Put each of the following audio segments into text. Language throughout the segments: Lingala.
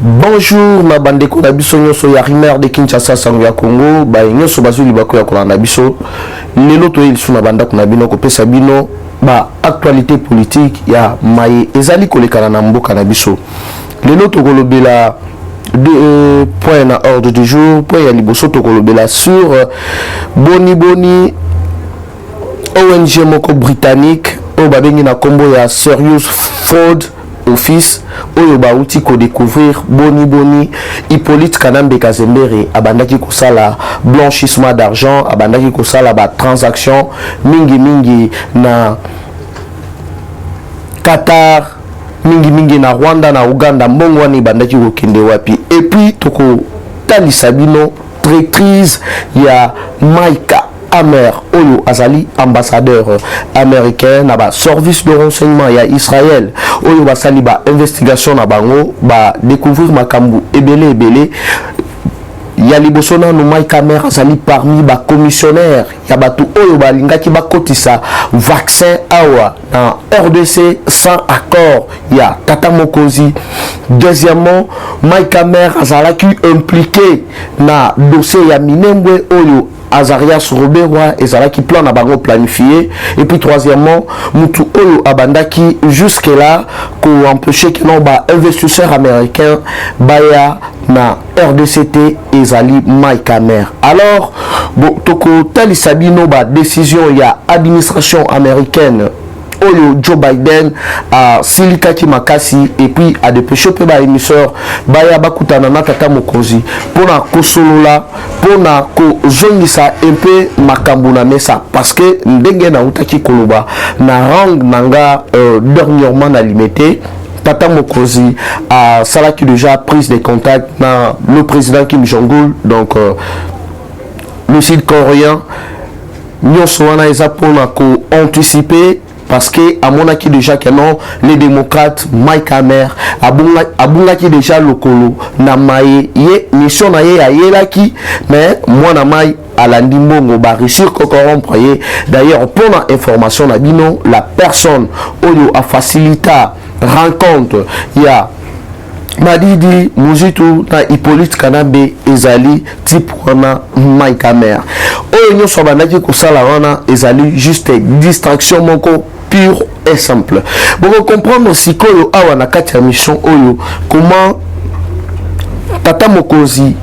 Bonjour ma bande ko na biso nyoso ya Rimer de Kinshasa sango ya Congo ba nyoso bazuli bako ya kolanda biso lelo to isu na banda kuna bino ko pesa bino ba actualité politique ya maye ezali kolekana na mboka na biso lelo to kolobela de point na ordre du jour point ya liboso to kolobela sur boni ONG moko britannique o babengi na kombo ya Serious Fraud Office oyo bauti ko découvrir boni Hippolyte Kanambe Kazembere abandaki kosala blanchissement d'argent, abandaki kosala ba transaction mingi na Qatar, mingi na Rwanda na Uganda, mbongo wani bandaki kokende wapi. Et puis toko talisa bino traîtrise ya Maïka Amer oyo azali ambassadeur américain na ba service de renseignement ya Israël oyo basali ba investigation na bango ba découvrir makambu ebele ya liboso na no Maïka Amer azali parmi ba commissionnaire ya batu oyo balingaki bakotisa vaccin awa na RDC sans accord ya Tata Mokonzi. Deuxièmement, Maïka Amer azalaki impliqué na dossier ya Minembwe oyo Azarias Roberwa ezalaki plan na bango planifié. Et puis troisièmement, mutu oyo abandaki jusque là ko empêcher que non ba investisseur américain baya na RDCT ezali Maïka Amer. Alors bon toko tali sabino ba décision ya administration américaine oyo Joe Biden a silikaki makasi et puis a dépêché pe ba émisseur baya bakutana na Tata Mokonzi pona kosolola pona ko zongisa un peu makambu na mesa parce que ndenge na utaki koloba na rang nanga dernièrement na limité Tata Mokonzi a salaki déjà prise de contact na le président Kim Jong-un donc le sud-coréen nyonso wana eza pona ko anticiper parce que à mon acquis déjà que non les démocrates Maïka Amer abunga qui déjà lokolo na maye ye mission na ye ayelaki mais moi na mai à la ndimbongo ba réussir ko corrompre ye. D'ailleurs pour la information na bino la personne oyo a facilita rencontre ya Madidi Muzitu na Hippolyte Kanambe ezali type wana Maïka Amer oyo nyoso bandaki kosala wana ezali juste distraction moko pure et simple. Pour comprendre si koyo awa na kati ya mission oyo comment Tata Mokonzi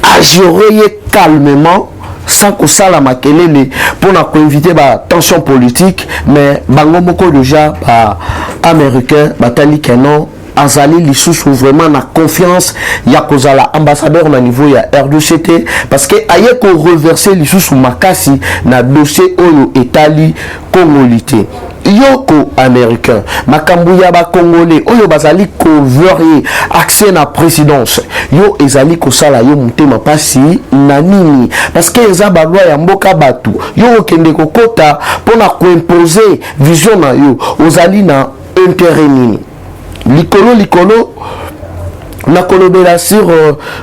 a géré calmement sans que ça la makelele pour na inviter ba tension politique mais bango moko déjà ba américain batali kenon azali lisusu vraiment na confiance ya kozala ambassadeur na niveau ya RDCT parce que aye ko reverser lisusu makasi na dossier oyo etali congolité yoko américain makambu ya ba congolais oyo bazali ko verrer accès na présidence yo ezali ko sala yo mutema pasi na nini parce que eza ba loi ya mboka batu yo kende kokota pona ko imposer vision na yo ozali na intérêt nini likolo na kolobela sur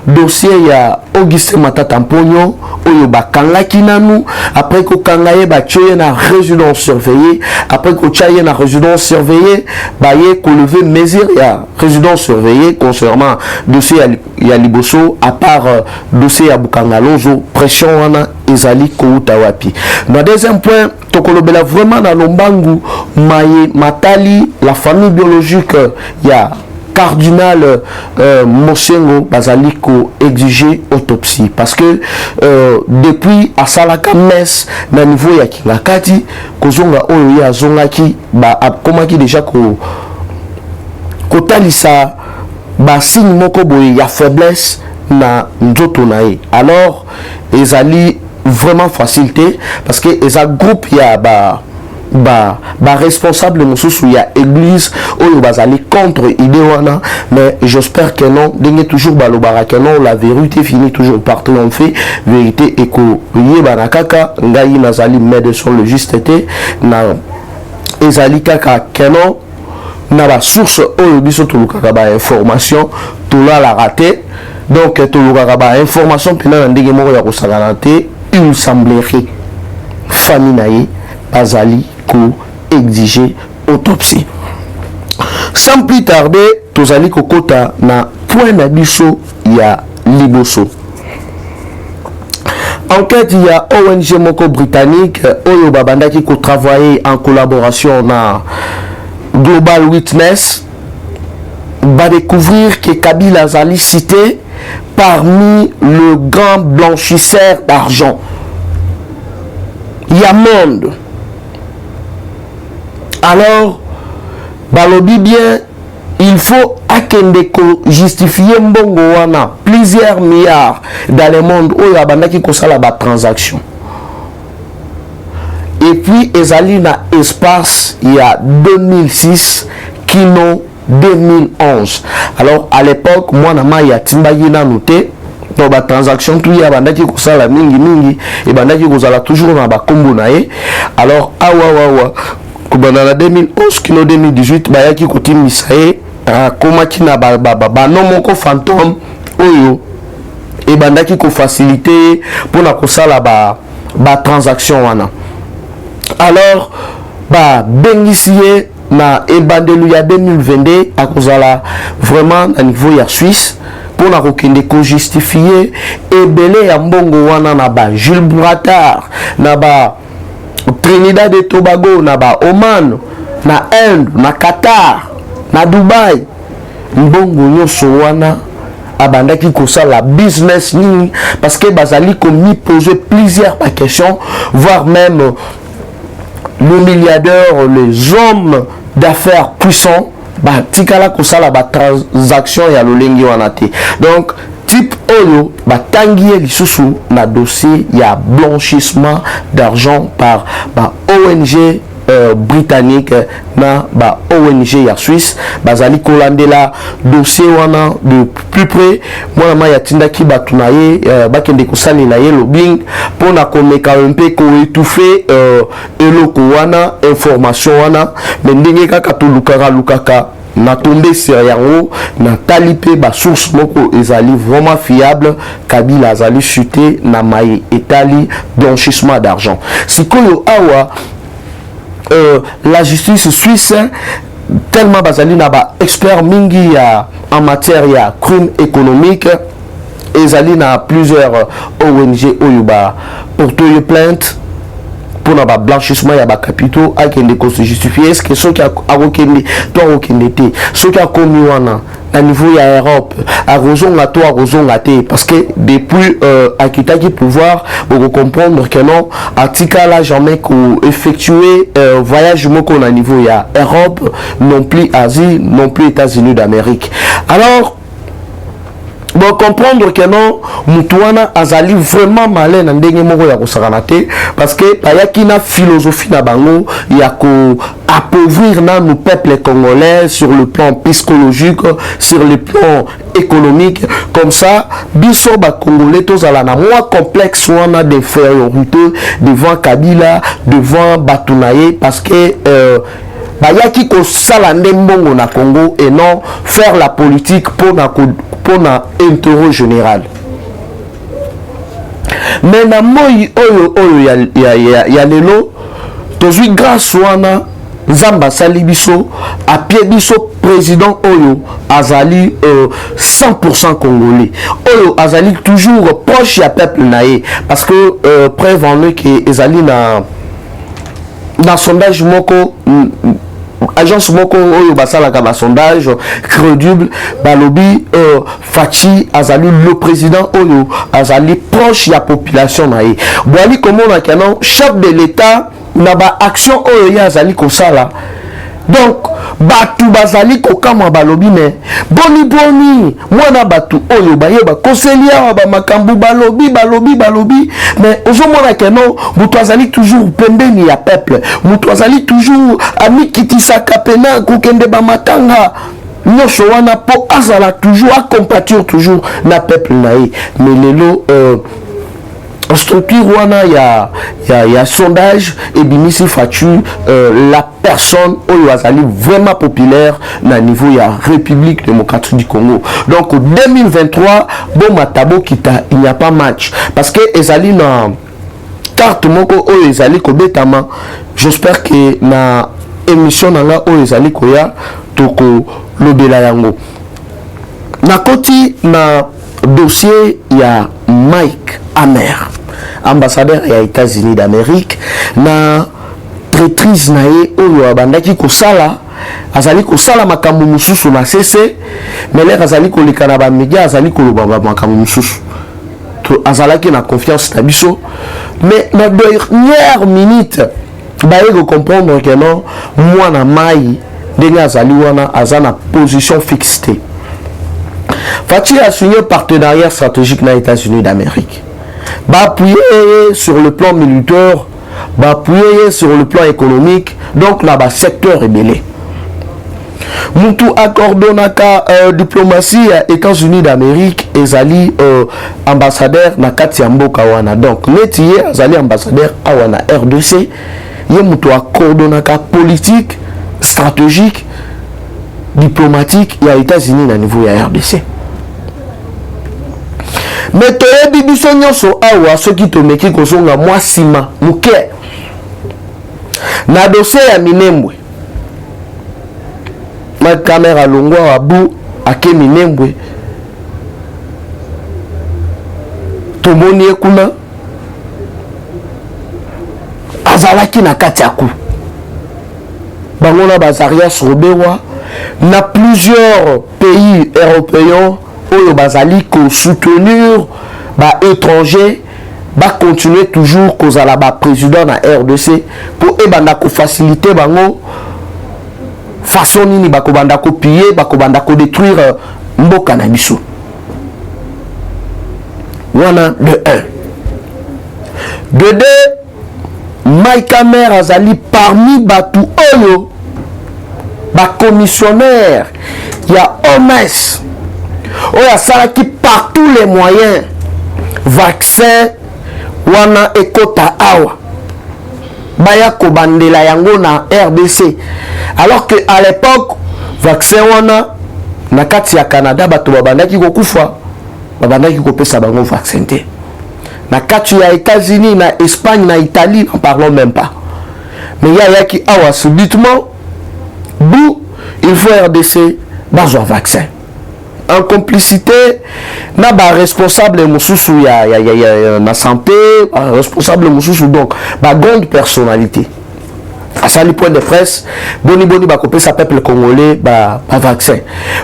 dossier ya Augustin Matata Mponyo oyo bakangaki nanu après ko kangaye ba tchoye na résidence surveillée après ko tchaye na résidence surveillée ba ye ko lever mesure ya résidence surveillée concernant dossier ya liboso à part dossier ya Bukangalozo pression wana ezali ko utawapi. Na deuxième point tokolobela vraiment na lombangu maye matali la famille biologique ya cardinal Mosengo bazaliko exiger autopsie parce que depuis asalaka messe na niveau ya Kingakati kozonga oyo ya zongaki ba komaki déjà ko kotalisa ba signe moko boye ya faiblesse na nzoto na ye. Alors ezali vraiment facilité parce que eza groupe ya ba responsable mosusu ya église oyo bazali contre idée wana mais j'espère que non denge toujours balobara que non la vérité finit toujours par triompher vérité eko yeba kaka ngai nazali médecin le juste été na ezali kaka que non na ba source oyo biso tulukaka ba information tola la raté donc tulukaka ba information pena ndenge moko ya kosangana te il semblerait famille naye bazali ko exiger autopsie. sans plus tarder tozali kokota na point na biso ya liboso. Enquête, il y a ONG moko britannique oyo babandaki ko travailler en collaboration na Global Witness va découvrir que Kabila azali cité parmi le grand blanchisseur d'argent. Il y a monde. Alors balobi bien il faut justifier mbongo wana plusieurs milliards dans le monde où yabandaki kosala ba transaction. Et puis ezali na espace il y a 2006 kino 2011. Alors à l'époque moi na ma ya timbaki na noté dans ba transaction tout yabandaki kosala mingi et bandaki kozala toujours na ba kombo na ye. Alors awa kubana 2011 kino 2018 bayaki kotimisa ye komaki na non moko fantôme oyo et bandaki ko faciliter pour na kosala ba transaction wana. Alors bengisiye na ebandelu ya 2022 akozala vraiment à niveau ya Suisse pour na kokende ko justifier ebele ya mbongo wana na ba Jules Bratard na ba Trinidad et Tobago na ba Oman na Inde na Qatar na Dubai mbongo nyonso wana abandaki kosala business nini parce que bazali komi poser plusieurs questions voire même le milliardaire les hommes d'affaires puissants tikala kosala ba transaction ya lolengi wana te. Donc type oyo batangi lisusu na dossier ya blanchissement d'argent par ONG britannique na ba ONG ya Suisse bazali kolandela dossier wana de plus près. Moi na ya tindaki batunaye bakende kosalela ye lobbying pona komeka mpe ko étouffer eloko wana information wana mais ndenge kaka to lukaka na tombé sur yango na talipé ba source moko ezali vraiment fiable. Kabila azali chuté na mai etali blanchissement d'argent. Sikoyo awa la justice suisse tellement bazali na ba expert mingi ya en matière ya crime économique ezali na plusieurs ONG oyo ba porteuil plainte pour na ba blanchissement ya ba capitaux akende ko se justifier est-ce que ceux qui a okende to okende te ceux qui a commis wana à niveau ya Europe à rozonga to à rozonga te parce que depuis akitaki pouvoir vous comprendre que non atika là jamais ko effectuer voyage moko na niveau ya Europe non plus Asie non plus États-Unis d'Amérique. Alors bon comprendre que non mutuana azali vraiment malin na ndenge moko ya kosakana te parce que bayaki na philosophie na bango ya ko appauvrir na nos peuples congolais sur le plan psychologique sur le plan économique. Comme ça biso ba congolais tozala na moins complexe wana d'infériorité devant Kabila devant Batunaye parce que bayaki ko sala ndembongo na Congo et non faire la politique pour na intérêt général. Mais na moi oyo ya lelo tozui grâce wana Zamba Salibiso a pied biso président oyo azali 100% congolais oyo azali toujours proche ya peuple naé parce que preuve en est que ezali na sondage moko agence moko oyo basalaka ba sondage crédible balobi Fachi azali le président oyo azali proche ya population naé boali komona kanon chef de l'état na ba action oyo ya azali kosala. Donc batu bazali kokama balobi me boni mwana batu oyo bayeba konselia ba makambu balobi mais ozomona que non mutu azali toujours pembeni ya peuple mutu azali toujours ami kitisaka pena kokende ba matanga nyonso wana po azala toujours a compatir toujours na peuple nae. Mais lelo structure wana ya sondage et bimisi fatu la personne oyo azali vraiment populaire na niveau ya République démocratique du Congo. Donc 2023 bon matabo kita il n'y a pas match parce que ezali na carte moko oyo ezali ko betama. J'espère que na émission nanga oyo ezali koya toko lobela yango. Nakoti na dossier ya Mike Hammer, ambassadeur ya États-Unis d'Amérique, na traîtrise na ye oyo abandaki kosala, azali kosala makambo mususu na CC, mais l'air azali koleka na ba média, azali koloba makambo mususu. To azalaki na confiance na biso, mais na dernière minute ba yego comprendre que non, moi na mai ndenge azali wana azana position fixée. Fati a signé un partenariat stratégique dans les États-Unis d'Amérique. Appuyer sur le plan militaire, appuyer sur le plan économique, donc là, secteur rébellé. Moutou accordonaka diplomatie aux États-Unis d'Amérique et Zali ambassadeur na kati mboka wana. Donc netiye Zali ambassadeur awana RDC, ye moutou accordonaka politique, stratégique, diplomatique et aux États-Unis na niveau ya RDC. Mais toyebi biso nyonso awa soki tomeki kozonga mwa sima muke na dossier ya Minembwe. Ma caméra longwa abu ake Minembwe tomoni ekuna azalaki na kati ya ku bango na bazaria sobewa na plusieurs pays européens oyo bazali ko soutenir ba étranger ba continuer toujours kozala ba président na RDC pour ebanda ko faciliter bango façon nini ba ko banda ko piller ba ko banda ko détruire mboka na biso wana de 1 de 2 Mike Hammer azali parmi batu oyo ba commissionnaire ya OMS oya salaki par tous les moyens vaccin wana ekota awa baya kobandela yango na RDC, alors que à l'époque vaccin wana na kati ya Canada bato babandaki kokufa babandaki kopesa bango vaccin te. Na kati ya États-Unis, na Espagne, na Italie, n'en parlons même pas. Mais il y a qui awa subitement d'où il faut RDC dans un vaccin. En complicité na ba responsable mususu ya na santé, responsable mususu donc ba grande personnalité. À ça le point de presse, boni ba kopé sa peuple congolais ba vaccin.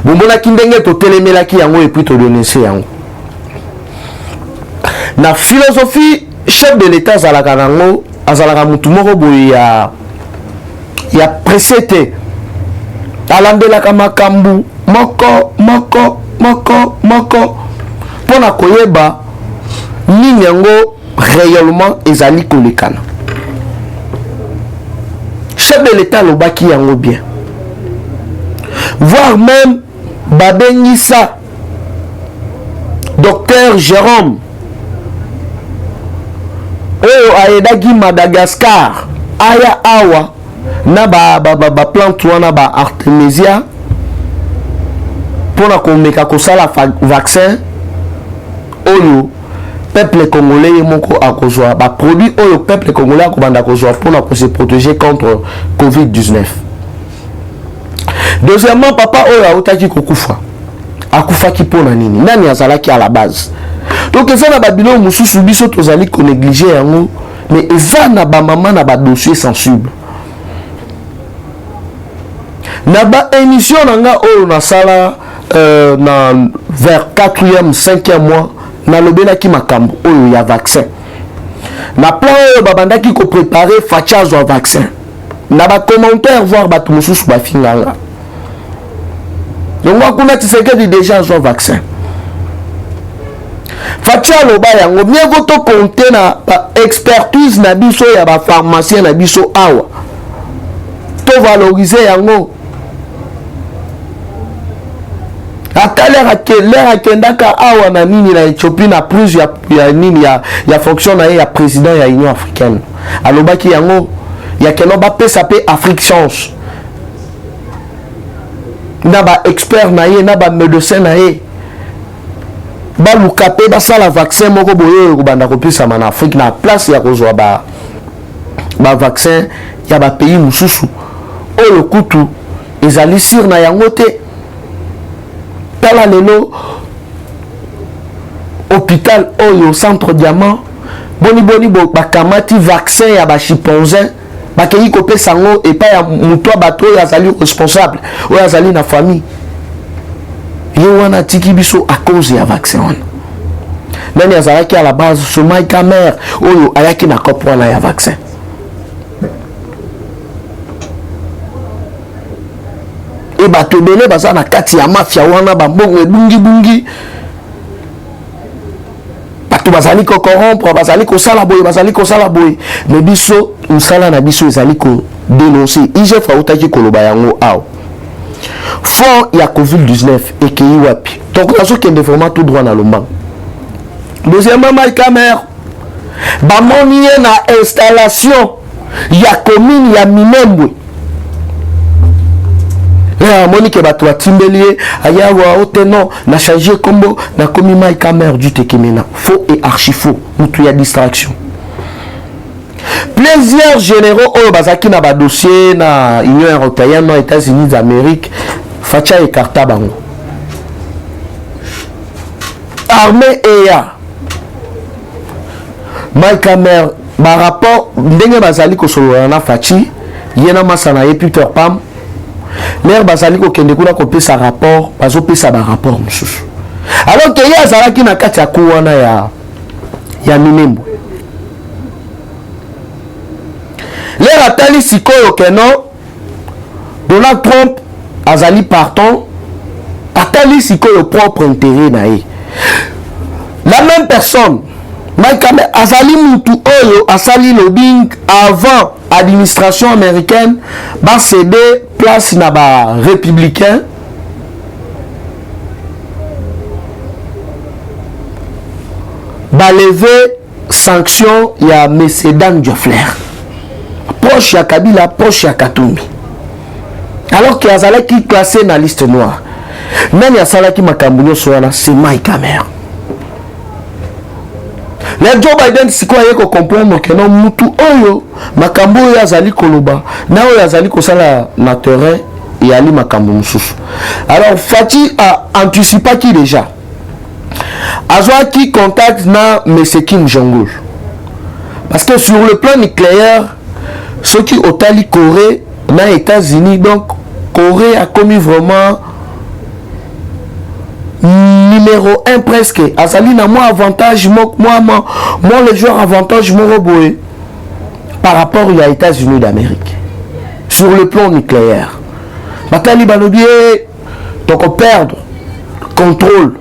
Bombona kindenge to telemela ki yango et puis to donner yango. Na philosophie chef de l'état azalaka nango azalaka mutu moko boye ya précédé alandelaka makambu moko pona koyeba nini yango réellement ezali kolekana. Chef de l'état lobaki yango bien, voire même babengisa docteur Jérôme oyo aedaki Madagascar aya awa na ba plante wana ba Artemisia pona komeka kosala vaccin oyo peuple congolais moko akozwa ba produit oyo peuple congolais akobanda kozwa pona ko se protéger contre COVID-19. Deuxièmement, papa oyo autaki kokufa akufaki pona nini, nani azalaki à la base. Donc ça na babilo mususu biso tozali ko négliger yango, mais ça na ba maman na ba dossier sensible. Na ba émission nanga oyo na sala na vers 4e 5e mois na lobelaki makambo oyo ya vaccin. Na plan oyo babandaki ko préparer fachazo wa vaccin. Na ba commentaire voir batu mususu ba finganga. Donc kuna Tshisekedi déjà son vaccin. Fatia loba yango mieux vaut to compter na expertise na biso ya ba pharmacien na biso awa. To valoriser yango. L'air akendaka awa na nini na Ethiopie na plus ya nini ya fonction na ya président ya Union africaine. Alobaki yango ya keno ba pesa pe Afrique chance. Na ba expert na ye na ba médecin na ye. Ba lukape ba sala vaccin moko boye ko banda kopesa na Afrique na place ya kozwa ba vaccin ya ba pays mususu. Oyo kutu ezali sur na yango te. Tala lelo hôpital oyo centre diamant boni bakamati vaccin ya ba chimpanzé bakei kopesa ngo epa ya mutu bato oyo azali responsable oyo azali na famille ye wana tiki biso à cause ya vaccin wana. Nani azalaki à la base ce Mike mère oyo ayaki na kopo wana ya vaccin. Et bato ebele baza na kati ya mafia wana bambongo ebungi bato bazali ko corrompre bazali ko sala boye mais biso musala na biso ezali ko dénoncer IGF autaki koloba yango aw fond ya COVID-19 ekei wapi donc nazokende vraiment tout droit na lombango. Deuxièmement, Mike mère bamoni ye na installation ya commune ya Minembwe Monique Bato Timbeli ayawa oteno na changer combo na komi Mike mère du tekemena faux et archi faux mutu ya distraction. Plusieurs généraux au bazaki na ba dossier na Union européenne aux États-Unis d'Amérique facha écarta bango. Armée EA Mike mère ba rapport ndenge bazali ko solo na fachi yena masana ye Peter Pam l'air bazali ko kende kuna ko pesa rapport bazo pesa ba rapport mususu alors que ya zalaki na kati ya kuwana ya Minembwe l'air atali sikoyo keno Donald Trump azali partant atali sikoyo propre intérêt na ye la même personne Mike azali mutu oyo asali lobbying avant administration américaine va céder place na ba républicain ba lever sanction ya Messedan Diofler proche ya Kabila proche ya Katumbi alors que azala qui classé na liste noire nani asala ki makambo nyonso wana c'est Mike mère. Le Joe Biden siko ayeko comprendre que non mutu oyo makambo oyo azali koloba na oyo azali kosala na terrain et ali makambo mususu. Alors Fati a anticipé qui déjà azwa qui contact na M. Kim Jong-un parce que sur le plan nucléaire ce qui otali Corée na États-Unis donc Corée a commis vraiment numéro 1 presque azali na moi avantage moi le joueur avantage mon robot par rapport aux États-Unis d'Amérique sur le plan nucléaire batali balobi donc perdre contrôle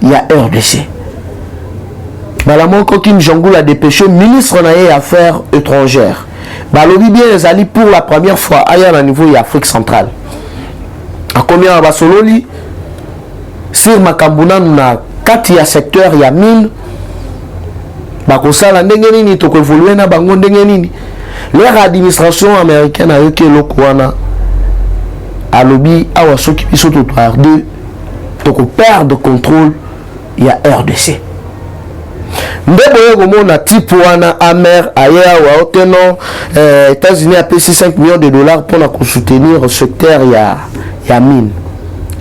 il y a RDC balamoko Kim Jong-un a dépêché ministre des affaires étrangères balobi bien ezali pour la première fois ailleurs à niveau de Afrique centrale a combien basololi sur makambuna na kati ya secteur ya mine bakosala ndenge nini to ko évoluer na bango ndenge nini leur administration américaine a yoke loko wana alobi awa soki biso to tarde to ko perdre contrôle ya RDC ndebo yego mona type wana amer aya wa oteno États-Unis a payé 5 millions de dollars pour la soutenir le secteur ya mine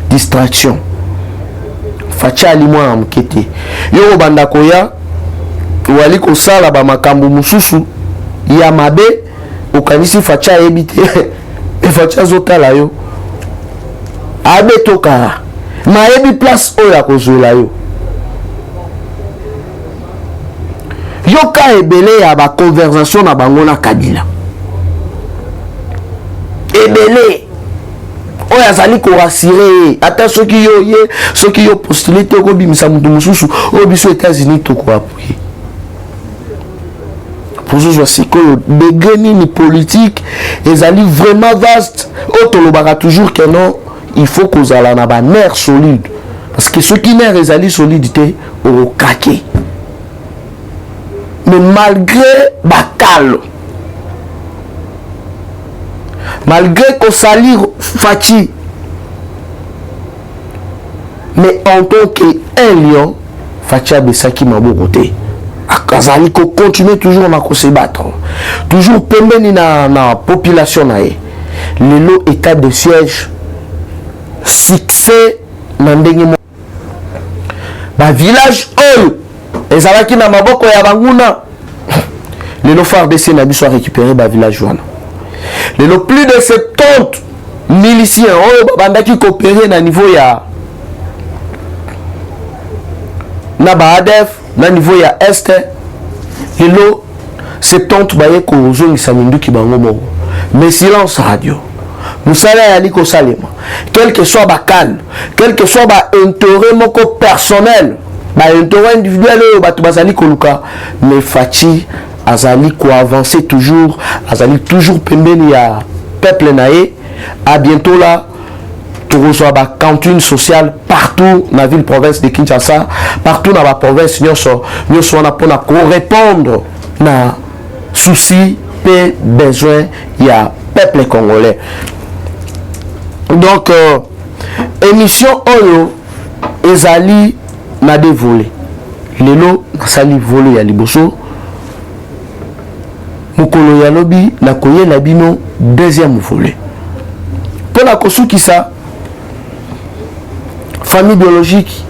distraction fachali mwa mkete yo banda koya wali ko sala ba makambo mususu ya mabe okanisi facha ebite e facha zotala yo abe toka ma ebi place oya ko zola yo yoka ebele ya ba conversation na bango na Kabila ebele oya azali ko rassurer ata soki yo postuler te ko bimisa mutu mususu o biso États-Unis to ko appuyer pour ce sikoyo degré ni politique ezali vraiment vaste otolobaka toujours que non il faut que ozala na ba nerf solide parce que ceux qui nerf ezali solidité au craquer mais malgré bakalo malgré qu'on salir Fati mais en tant qu'un lion Fati a besaki mabokote akazali ko continuer toujours na ko se battre toujours pembeni na population na ye lelo état de siège succès na ndenge mo ba village oyo ezalaki na maboko ya banguna lelo FARDC na biso a récupéré ba village wana lelo plus de 70 miliciens oyo bandaki coopérer na niveau ya na ba ADF na niveau ya Est lelo 70 baye ko zongisa minduki bango moko mais silence radio musala ya liko salema quel que soit ba calme quel que soit ba intérêt moko personnel ba intérêt individuel oyo bato bazali koluka mais Fachi azali ko avancer toujours azali toujours pembeni ya peuple naé à bientôt là tu reçois ba cantine sociale partout na ville province de Kinshasa partout na ba province nyonso wana pona ko répondre na souci pe besoin ya peuple congolais. Donc émission oyo ezali na de volets lelo nasali volet ya liboso mukolo ya lobi na koyela bino deuxième volet pour la kosukisa famille biologique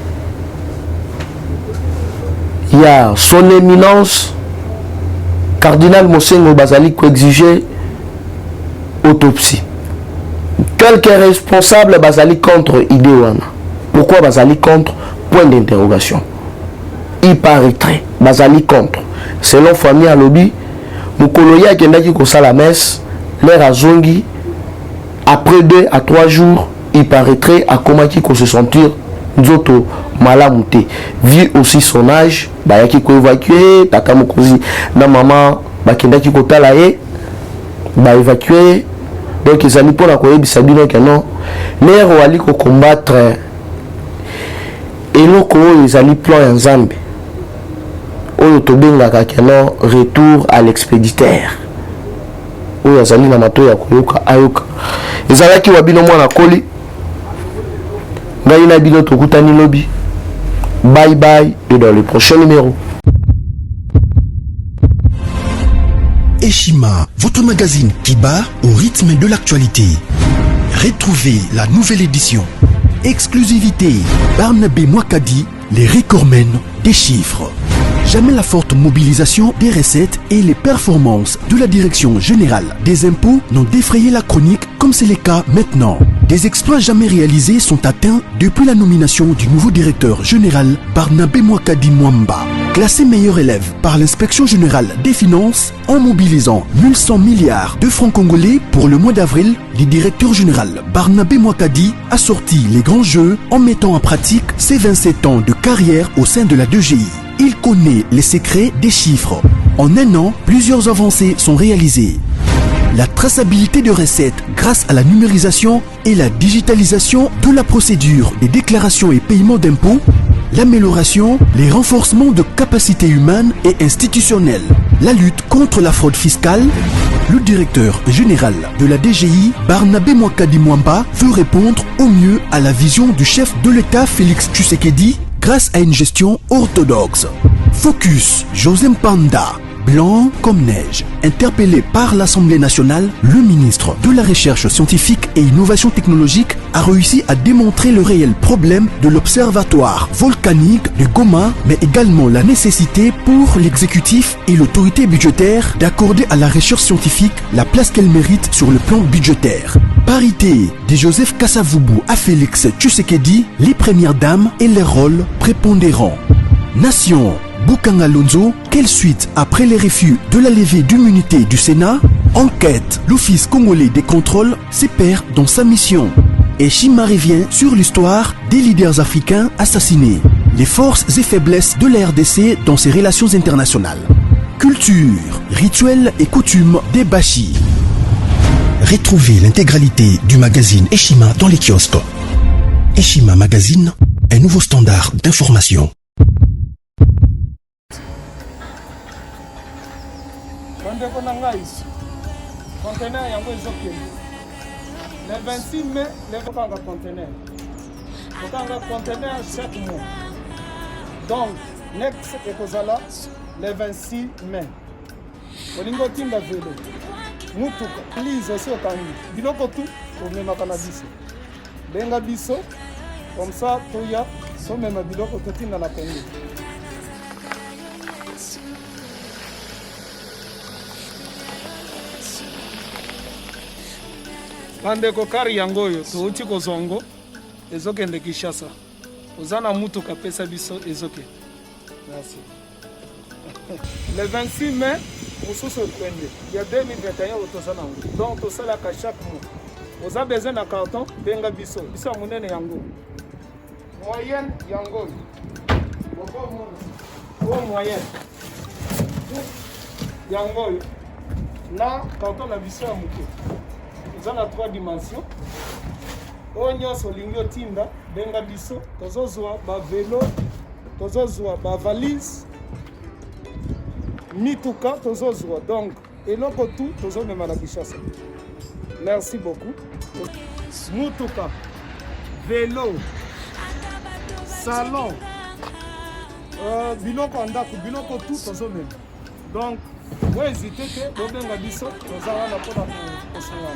il y a son éminence cardinal Mosengo Bazali qui exigeait autopsie. Quelques responsables Bazali contre Idéwana. Pourquoi Bazali contre? Point d'interrogation. Il paraîtrait Bazali contre. Selon famille à lobby, Mukoloya Kendaki Kosa la messe, l'air à Zongi, après 2 à 3 jours, il paraîtrait à Komaki qu'on se sentir Nzoto Malamute. Vu aussi son âge, Bayaki ko évacué, Tata Mokozi, na maman, Bakendaki Kotala e, ba évacué. Donc ils allaient pour la Corée Bissabino que non. L'air où allait combattre et l'eau ils allaient plan en Zambie. Au Tobenga Kakeno, retour à l'expéditeur. Où ils allaient na mato ya Koyoka Ayoka. Ils allaient qui wabino mwana koli. Ngaina bino tokutani lobby. Bye bye et dans le prochain numéro. Eshima, votre magazine qui bat au rythme de l'actualité. Retrouvez la nouvelle édition. Exclusivité, Barnabé Mwakadi, les recordmen des chiffres. Jamais la forte mobilisation des recettes et les performances de la Direction générale des impôts n'ont défrayé la chronique comme c'est le cas maintenant. Des exploits jamais réalisés sont atteints depuis la nomination du nouveau directeur général Barnabé Mwakadi Mwamba. Classé meilleur élève par l'inspection générale des finances en mobilisant 1100 milliards de francs congolais pour le mois d'avril, le directeur général Barnabé Mwakadi a sorti les grands jeux en mettant en pratique ses 27 ans de carrière au sein de la DGI. Il connaît les secrets des chiffres. En un an, plusieurs avancées sont réalisées. La traçabilité de recettes grâce à la numérisation et la digitalisation de la procédure des déclarations et paiements d'impôts, l'amélioration, les renforcements de capacités humaines et institutionnelles, la lutte contre la fraude fiscale. Le directeur général de la DGI, Barnabé Mwakadi Mwamba, veut répondre au mieux à la vision du chef de l'État Félix Tshisekedi grâce à une gestion orthodoxe. Focus, José Mpanda, blanc comme neige. Interpellé par l'Assemblée nationale, le ministre de la Recherche scientifique et innovation technologique a réussi à démontrer le réel problème de l'observatoire volcanique de Goma, mais également la nécessité pour l'exécutif et l'autorité budgétaire d'accorder à la recherche scientifique la place qu'elle mérite sur le plan budgétaire. Parité de Joseph Kasavubu à Félix Tshisekedi, les premières dames et les rôles prépondérants. Nation, Bukanga Lonzo, quelle suite après les refus de la levée d'immunité du Sénat? Enquête, l'Office congolais des contrôles se perd dans sa mission. Et Shima revient sur l'histoire des leaders africains assassinés. Les forces et faiblesses de la RDC dans ses relations internationales. Culture, rituels et coutumes des Bashi. Retrouvez l'intégralité du magazine Eshima dans les kiosques. Eshima Magazine, un nouveau standard d'information. Le 26 mai, les conteneurs. Conteneur chaque mois. Donc, next ekozala le 26 mai. Olingo timba vélo. Mutuka, lise aussi otangi. Biloko tout, omemaka na biso. benga biso comme ça toya somema biloko totinda na Congo. Bandeko kari yango oyo touti kozongo ezokende Kinshasa. Ozana mutuka pesa biso ezoke. Merci. Le 26 mai, mosusu okwende. Il y a 2021 otosana ngo. Donc tosala ka chaque mois. Oza besoin na carton benga biso. Biso munene yango. Moyenne yango. Bon moyenne. Yango. Na carton na biso ya muke. Oza na 3 dimensions. Oyo solingi otinda benga biso tozozwa ba vélo, tozozwa ba valise, mituka tozozwa. Donc eloko tout tozomema na Kinshasa. Merci beaucoup. Mutuka, vélo, salon, biloko ndako, biloko tout tozomema. Donc vous hésitez que bobenga biso tozala na pona ko